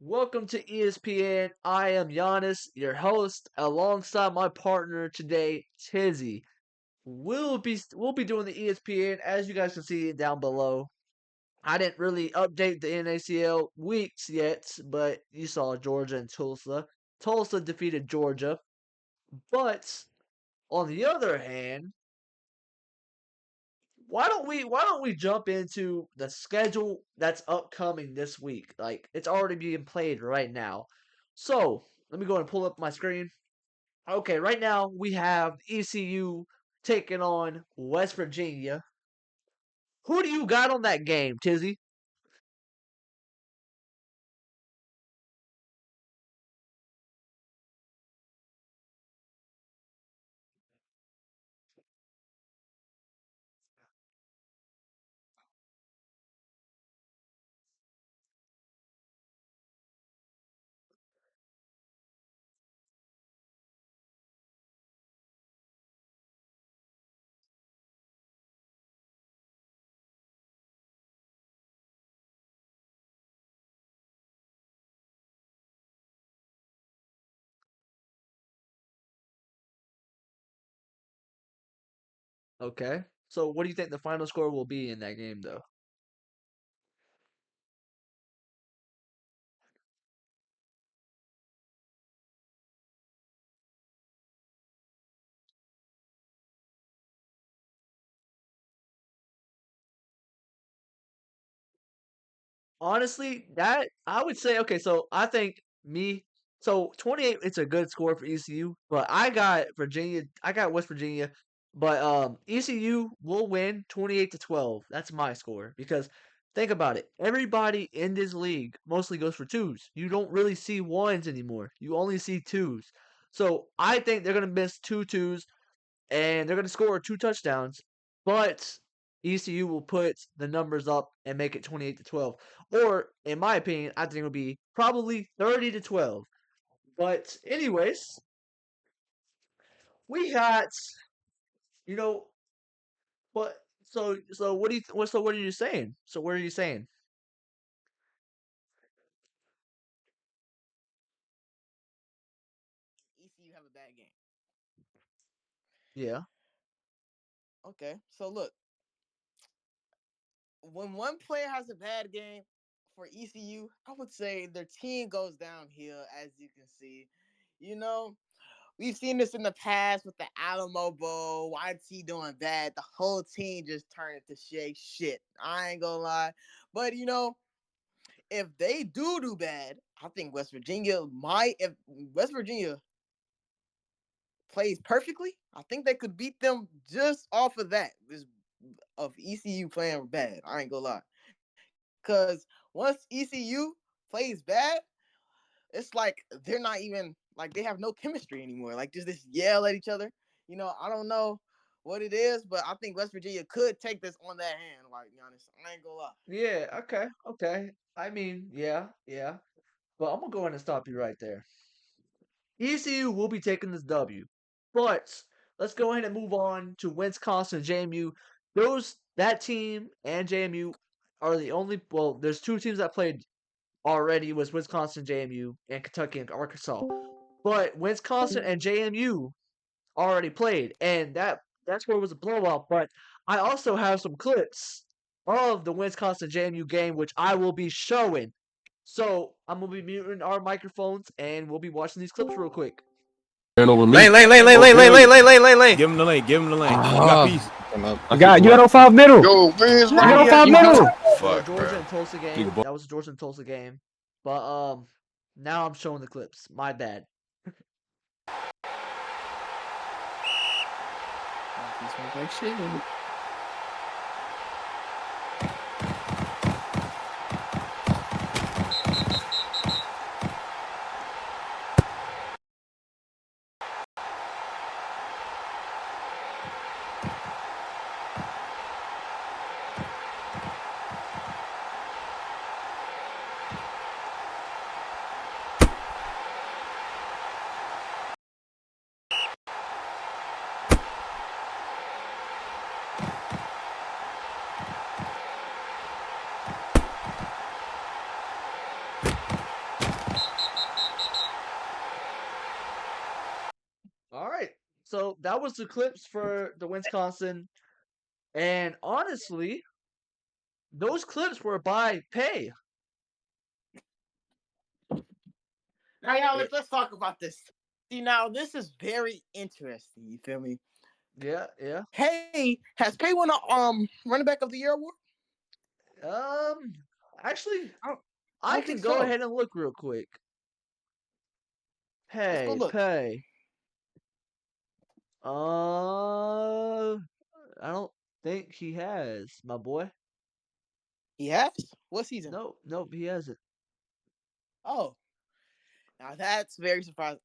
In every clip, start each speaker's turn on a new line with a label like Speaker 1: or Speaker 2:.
Speaker 1: Welcome to ESPN. I am Giannis, your host, alongside my partner today, Tizzy. We'll be doing the ESPN as you guys can see down below. I didn't really update the NACL weeks yet, but you saw Georgia and Tulsa. Tulsa defeated Georgia, but on the other hand, why don't we jump into the schedule that's upcoming this week? Like it's already being played right now. So let me go and pull up my screen. Okay, right now we have ECU taking on West Virginia. Who do you got on that game, Tizzy? Okay. So what do you think the final score will be in that game though? Honestly, that I would say okay, so I think me so 28 it's a good score for ECU, but I got West Virginia, but ECU will win 28 to 12. That's my score because think about it. Everybody in this league mostly goes for twos. You don't really see ones anymore. You only see twos. So I think they're gonna miss two twos and they're going to score two touchdowns, but ECU will put the numbers up and make it 28 to 12. Or, in my opinion, I think it'll be probably 30 to 12. But, anyways, we got, you know, but so what do you so what are you saying? So what are you saying?
Speaker 2: ECU have a bad game.
Speaker 1: Yeah.
Speaker 2: Okay, so look, when one player has a bad game for ECU, I would say their team goes downhill, as you can see. You know, we've seen this in the past with the Alamo Bowl. YT doing bad, the whole team just turned into shit. I ain't gonna lie, but if they do bad, I think West Virginia might. If West Virginia plays perfectly, I think they could beat them just off of that. This of ECU playing bad. I ain't gonna lie. Cause once ECU plays bad, it's like they're not even like they have no chemistry anymore. Like just this yell at each other. I don't know what it is, but I think West Virginia could take this on that hand. Like, be honest, I ain't gonna lie.
Speaker 1: Yeah, okay, okay. I mean, yeah, yeah. But I'm going to go ahead and stop you right there. ECU will be taking this W. But let's go ahead and move on to Wisconsin and JMU. That team and JMU are the only there's two teams that played already was Wisconsin, JMU, and Kentucky and Arkansas. But Wisconsin and JMU already played, and that's where it was a blowout. But I also have some clips of the Wisconsin JMU game, which I will be showing. So I'm gonna be muting our microphones, and we'll be watching these clips real quick.
Speaker 3: Ran over me.
Speaker 4: Lane, lane, lane, lane, lane, lane,
Speaker 3: Okay.
Speaker 4: lane, lane, lane, lane, lane.
Speaker 5: Give him the lane. Give him the lane. You got
Speaker 3: Ah,
Speaker 5: peace.
Speaker 3: I
Speaker 6: You
Speaker 3: kick
Speaker 6: got
Speaker 3: the
Speaker 6: you got
Speaker 3: rock.
Speaker 6: on five middle.
Speaker 3: Yo, where's
Speaker 6: You
Speaker 3: my
Speaker 6: got on
Speaker 1: Yeah,
Speaker 6: five
Speaker 1: you
Speaker 6: middle.
Speaker 1: got the
Speaker 4: Fuck,
Speaker 1: Georgia
Speaker 4: bro.
Speaker 1: and Tulsa
Speaker 3: kick the
Speaker 1: game.
Speaker 3: ball?
Speaker 1: That was the Georgia and Tulsa game. But now I'm showing the clips. My bad.
Speaker 6: Like shit.
Speaker 1: So that was the clips for the Wisconsin, and honestly, those clips were by pay.
Speaker 2: Now, y'all,
Speaker 1: It,
Speaker 2: let's talk about this. See, now this is very interesting. You feel me?
Speaker 1: yeah, yeah.
Speaker 2: Hey, has Pay won a running back of the year award?
Speaker 1: Um, actually,
Speaker 2: I don't, I
Speaker 1: I
Speaker 2: don't
Speaker 1: can
Speaker 2: think
Speaker 1: go
Speaker 2: so.
Speaker 1: ahead and look real quick.
Speaker 2: Let's go look.
Speaker 1: Pay. Uh, I don't think he has, my boy.
Speaker 2: He has. What season?
Speaker 1: No, nope, he hasn't.
Speaker 2: Oh, now that's very surprising.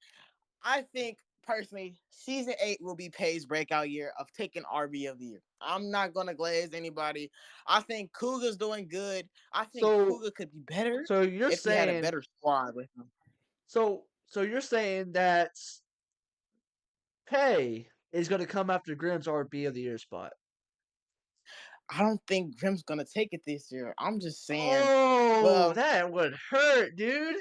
Speaker 2: I think personally, season 8 will be Pay's breakout year of taking RB of the year. I'm not gonna glaze anybody. I think Kuga's doing good. I think
Speaker 1: So,
Speaker 2: Kuga could be better
Speaker 1: so you're
Speaker 2: if he had a
Speaker 1: saying,
Speaker 2: better squad with him.
Speaker 1: so you're saying that Pay is going to come after Grimm's RB of the year spot.
Speaker 2: I don't think Grim's gonna take it this year. I'm just saying.
Speaker 1: Oh,
Speaker 2: Well,
Speaker 1: that would hurt, dude.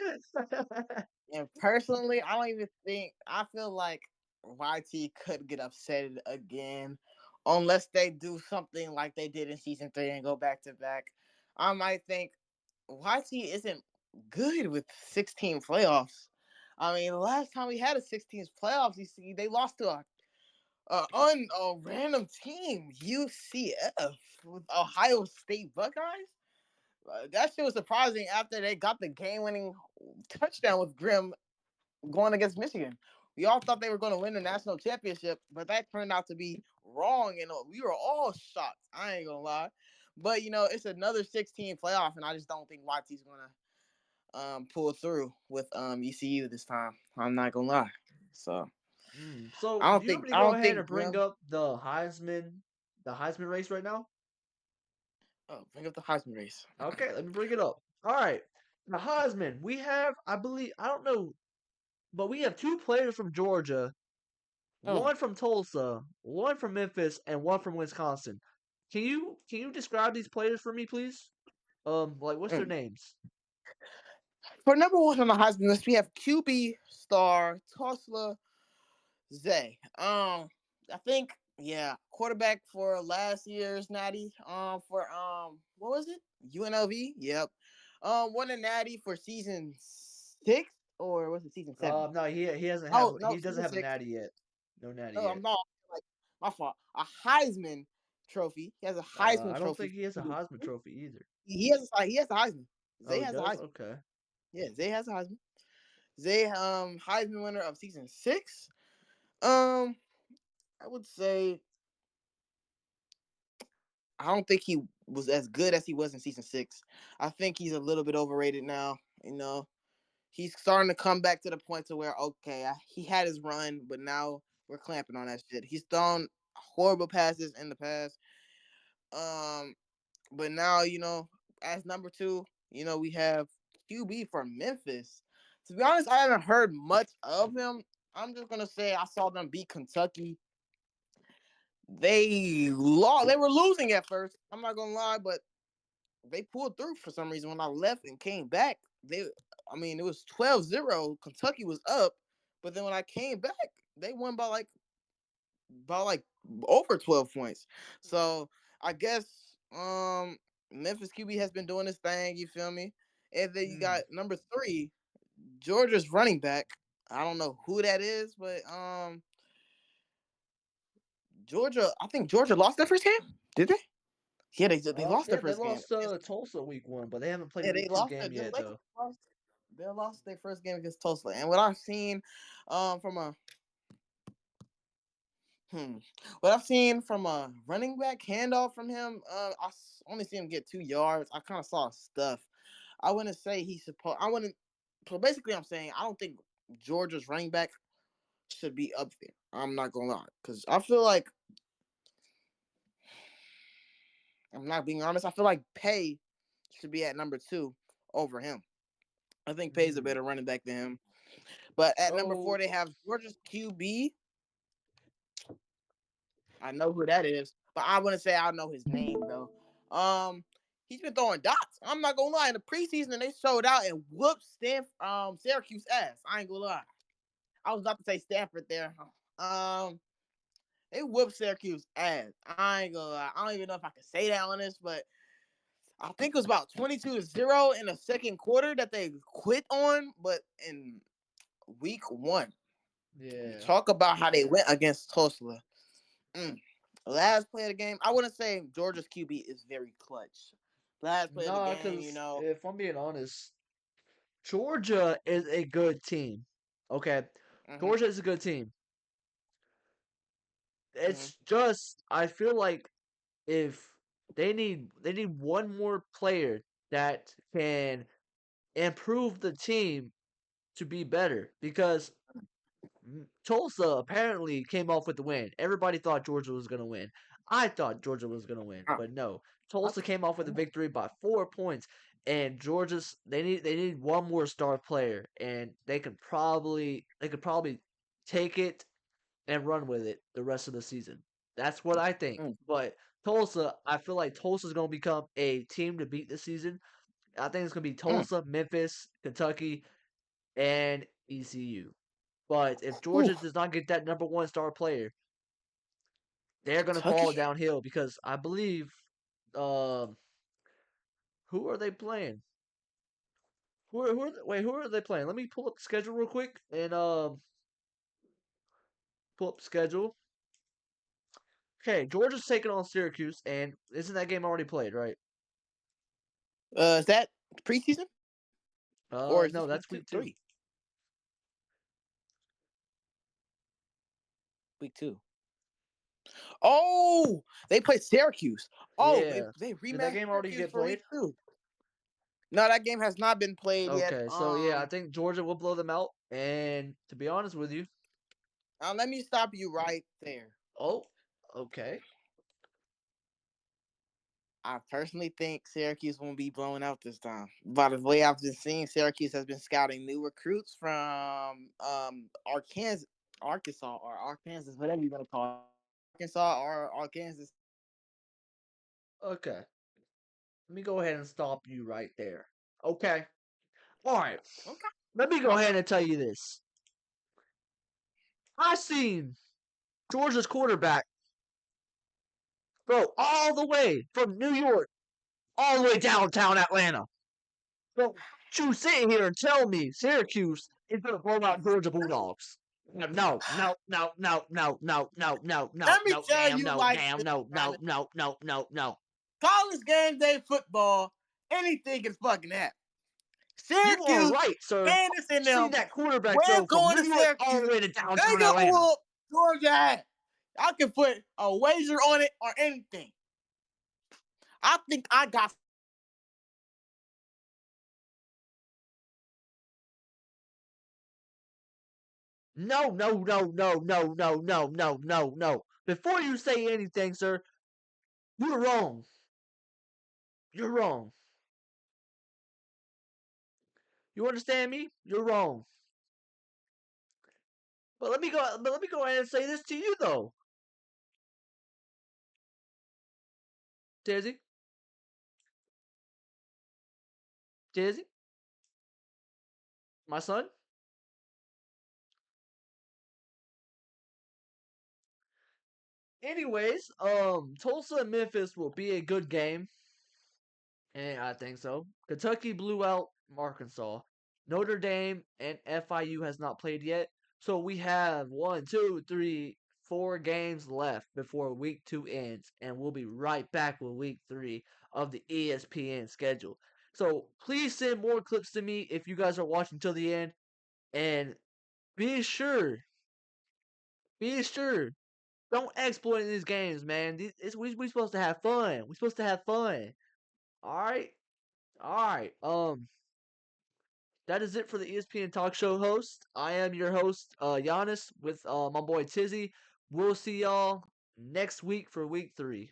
Speaker 2: and personally, I don't even think I feel like YT could get upset again unless they do something like they did in season 3 and go back to back. I might think YT isn't good with 16 playoffs. I mean, the last time we had a 16th playoffs, you see, they lost to a random team, UCF, with Ohio State Buckeyes. That shit was surprising after they got the game-winning touchdown with Grim going against Michigan. We all thought they were going to win the national championship, but that turned out to be wrong, and we were all shocked. I ain't gonna lie, but it's another 16 playoff, and I just don't think YT's gonna pull through with ECU this time. I'm not gonna lie. So
Speaker 1: So,
Speaker 2: I
Speaker 1: do
Speaker 2: don't
Speaker 1: you want
Speaker 2: think
Speaker 1: me to
Speaker 2: I
Speaker 1: go
Speaker 2: don't
Speaker 1: ahead
Speaker 2: think
Speaker 1: and bring
Speaker 2: Grim.
Speaker 1: up the Heisman race right now?
Speaker 2: Oh, bring up the Heisman race.
Speaker 1: Okay, let me bring it up. All right, the Heisman. We have, I believe, I don't know, but we have two players from Georgia,
Speaker 2: Oh,
Speaker 1: one from Tulsa, one from Memphis, and one from Wisconsin. Can you describe these players for me, please? Like what's their
Speaker 2: mm.
Speaker 1: names?
Speaker 2: For number one on the Heisman list, we have QB star Tosla Zay. I think quarterback for last year's Natty. For what was it? UNLV. Yep. Won a Natty for season 6 or was it season 7?
Speaker 1: No,
Speaker 2: Oh
Speaker 1: he
Speaker 2: no,
Speaker 1: doesn't
Speaker 2: season
Speaker 1: have a
Speaker 2: 6.
Speaker 1: natty yet. No natty
Speaker 2: No,
Speaker 1: yet.
Speaker 2: I'm not. Like my fault. A Heisman trophy. He has a Heisman
Speaker 1: I don't
Speaker 2: trophy.
Speaker 1: think he has a Heisman Trophy either.
Speaker 2: He has a Heisman.
Speaker 1: Oh,
Speaker 2: Zay
Speaker 1: he
Speaker 2: has a
Speaker 1: does.
Speaker 2: Heisman.
Speaker 1: Okay.
Speaker 2: Yeah, Zay has a Heisman. Zay Heisman winner of season 6. Um, I would say I don't think he was as good as he was in season 6. I think he's a little bit overrated now. He's starting to come back to the point to where okay, he had his run, but now we're clamping on that shit. He's thrown horrible passes in the past. Um, but now as number 2, we have QB from Memphis. To be honest, I haven't heard much of him. I'm just gonna say I saw them beat Kentucky. They lost. They were losing at first. I'm not gonna lie, but they pulled through for some reason. When I left and came back, it was 12-0. Kentucky was up, but then when I came back, they won by like over 12 points. So I guess Memphis QB has been doing his thing. You feel me? And then you
Speaker 1: Hmm.
Speaker 2: got number 3, Georgia's running back. I don't know who that is, but Georgia. I think Georgia lost their first game. Did they? Yeah, they lost their
Speaker 1: Yeah, they
Speaker 2: first game.
Speaker 1: lost Tulsa week 1, but they haven't played a
Speaker 2: Yeah, they
Speaker 1: week 2
Speaker 2: lost.
Speaker 1: game
Speaker 2: They
Speaker 1: yet though.
Speaker 2: lost. They lost their first game against Tulsa. And what I've seen, from a hmm, what I've seen from a running back handoff from him, only see him get 2 yards. I kind of saw stuff. I wouldn't say he's supposed. I wouldn't. So basically, I'm saying I don't think Georgia's running back should be up there. I'm not gonna lie, because I feel like I'm not being honest. I feel like Pay should be at number 2 over him. I think Pay's a
Speaker 1: Hmm.
Speaker 2: better running back than him. But at number 4,
Speaker 1: So,
Speaker 2: they have Georgia's QB. I know who that is, but I wouldn't say I know his name though. Um, he's been throwing dots. I'm not gonna lie. In the preseason, they showed out and whooped Syracuse ass. I ain't gonna lie. I was about to say Stanford there. They whooped Syracuse ass. I ain't gonna lie. I don't even know if I can say that on this, but I think it was about 22-0 in the second quarter that they quit on. But in week one,
Speaker 1: Yeah.
Speaker 2: talk about how they went against Tulsa. Mm. Last play of the game, I wouldn't say Georgia's QB is very clutch. Last play of the
Speaker 1: Nah,
Speaker 2: game,
Speaker 1: because if I'm being honest, Georgia is a good team. Okay.
Speaker 2: hmm
Speaker 1: Georgia is a good team.
Speaker 2: hmm
Speaker 1: It's just I feel like if they need one more player that can improve the team to be better because Tulsa apparently came off with the win. Everybody thought Georgia was going to win. I thought Georgia was going to win, but no. Tulsa came off with a victory by 4 points, and Georgia's they need one more star player, and they could probably take it and run with it the rest of the season. That's what I think. But Tulsa, I feel like Tulsa's going to become a team to beat this season. I think it's going to be Tulsa, Memphis, Kentucky, and ECU. But if
Speaker 2: Ooh,
Speaker 1: Georgia does not get that number one star player, they're going to
Speaker 2: Kentucky.
Speaker 1: fall downhill because I believe, um, who are they playing? Who are they playing? Let me pull up the schedule real quick and pull up the schedule. Okay, Georgia's taking on Syracuse, and isn't that game already played, right?
Speaker 2: Is that preseason or is this
Speaker 1: No,
Speaker 2: week
Speaker 1: that's
Speaker 2: two,
Speaker 1: week two.
Speaker 2: three? Week two. Oh, they played Syracuse. Oh,
Speaker 1: Yeah.
Speaker 2: they
Speaker 1: Did that
Speaker 2: rematched
Speaker 1: game already
Speaker 2: Syracuse
Speaker 1: get
Speaker 2: for
Speaker 1: played?
Speaker 2: week two. No, that game has not been played yet.
Speaker 1: Okay, so yeah, I think Georgia will blow them out. And to be honest with you,
Speaker 2: Let me stop you right there.
Speaker 1: oh, okay.
Speaker 2: I personally think Syracuse won't be blown out this time. By the way I've been seeing, Syracuse has been scouting new recruits from Arkansas or Arkansas, whatever you're gonna call it. Arkansas or Arkansas.
Speaker 1: Okay. Let me go ahead and stop you right there. Okay. All right.
Speaker 2: Okay.
Speaker 1: Let me go ahead and tell you this. I seen Georgia's quarterback go all the way from New York all the way downtown Atlanta. So you sit here and tell me Syracuse is going to blow out Georgia Bulldogs. No, no, no, no, no, no, no, no, no,
Speaker 2: Let me
Speaker 1: no,
Speaker 2: tell
Speaker 1: damn,
Speaker 2: you
Speaker 1: no,
Speaker 2: like
Speaker 1: damn,
Speaker 2: this,
Speaker 1: no, no,
Speaker 2: Travis.
Speaker 1: no, no, no, no.
Speaker 2: College game day football, anything can fucking happen.
Speaker 1: You are
Speaker 2: Syracuse,
Speaker 1: right, sir.
Speaker 2: Candace and
Speaker 1: See
Speaker 2: them,
Speaker 1: that quarterback
Speaker 2: we're
Speaker 1: throw from
Speaker 2: going
Speaker 1: New
Speaker 2: to
Speaker 1: York all the
Speaker 2: Syracuse.
Speaker 1: way to
Speaker 2: They
Speaker 1: downtown
Speaker 2: gonna
Speaker 1: Atlanta.
Speaker 2: whoop Georgia ass. I can put a wager on it or anything. I think I got.
Speaker 1: No, no, no, no, no, no, no, no, no, no. Before you say anything, sir, you're wrong. You're wrong. You understand me? You're wrong. But let me go ahead and say this to you though. Dizzy? Dizzy? My son? Anyways, Tulsa and Memphis will be a good game. And I think so. Kentucky blew out Arkansas. Notre Dame and FIU has not played yet. So we have 4 games left before week 2 ends. And we'll be right back with week 3 of the ESPN schedule. So please send more clips to me if you guys are watching till the end. And be sure, be sure, don't exploit these games, man. We supposed to have fun. We supposed to have fun. All right, all right. That is it for the ESPN Talk Show host. I am your host, Giannis, with my boy Tizzy. We'll see y'all next week for week 3.